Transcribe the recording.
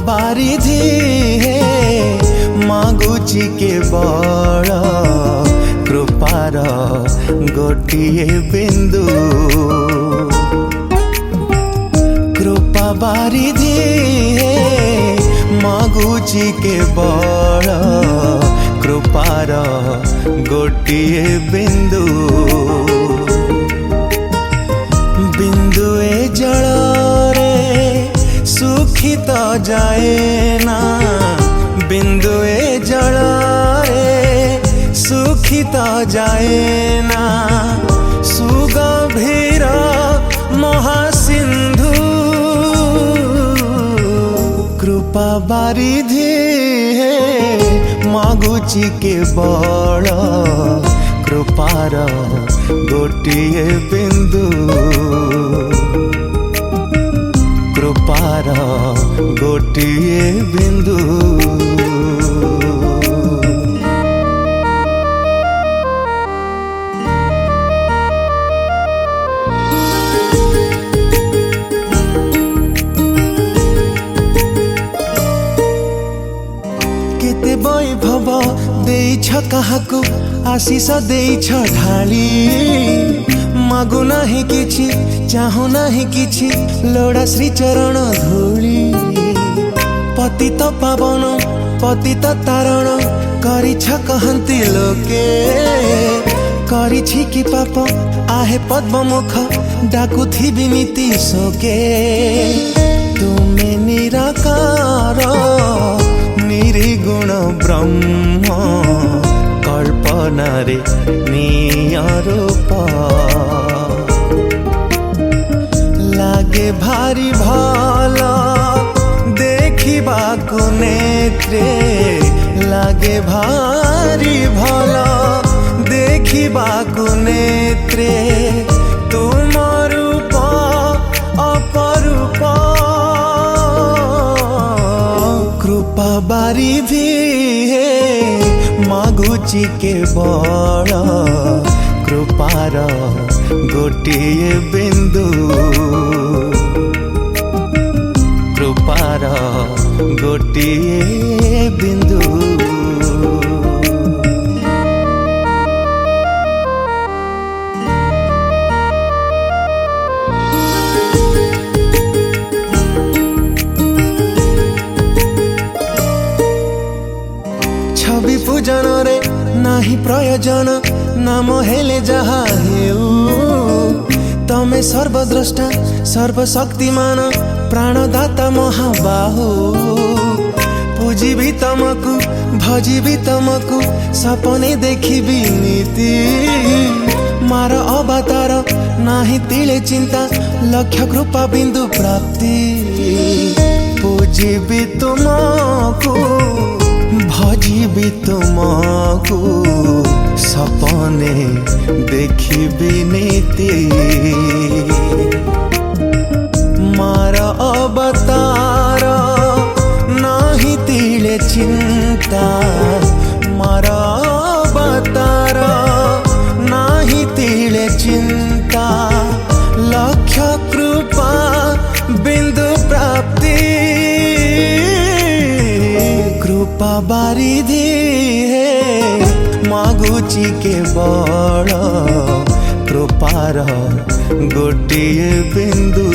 बारिधि हे मागुची केवल कृपार गोटिए बिंदु कृपा बारिधि हे मागुची केवल कृपार गोटिए बिंदु बिंदु ए जल रे सुखी तो जाए ना बिंदु ए जल रे सुखी तो जाए ना सुगंभीर महासिंधु कृपा बारिधि हे मागुची केवल कृपार गोटिए बिंदु कृपार गोटिए बिंदु केते वैभव देइछ काहाकु आशीष देइछ ढाली मागु नाही किछि चाहु नाही किछि लोड़ा श्री चरण धूली पतित पावन पतित तारण करिछ कहंती लोके करिछि कि पाप आहे पद्ममुख डाकुथिबि नीति शोके तुमे निराकार निर्गुण ब्रह्म कल्पना रे निरूप लागे भारी भल देखिबाकु नेत्रे लागे भारी भल देखिबाकु नेत्रे तुम रूप अपरूप कृपा बारिधि हे मागुची केवल कृपार गोटिए बिंदु कृपार गोटिए बिंदु छवि पूजन रे नाही प्रयोजन नाम हेले जहा हेउ तमे सर्वद्रष्टा सर्वशक्तिमान प्राणदाता महाबाहु पूजिबी तमकु भजिबी तमकु सपने देखिबी नीति मार अवतार नाही तिले चिंता लक्ष्य कृपा बिंदु प्राप्ति पूजिबी तुमकु भजिबी तुमकु सपने देखिबी नीति मार अवतार नाही तिले चिंता मार अवतार नाही तिले चिंता लक्ष्य कृपा बिंदु प्राप्ति कृपा बारिधि हे मागुची केवल कृपार गोटिए बिंदु।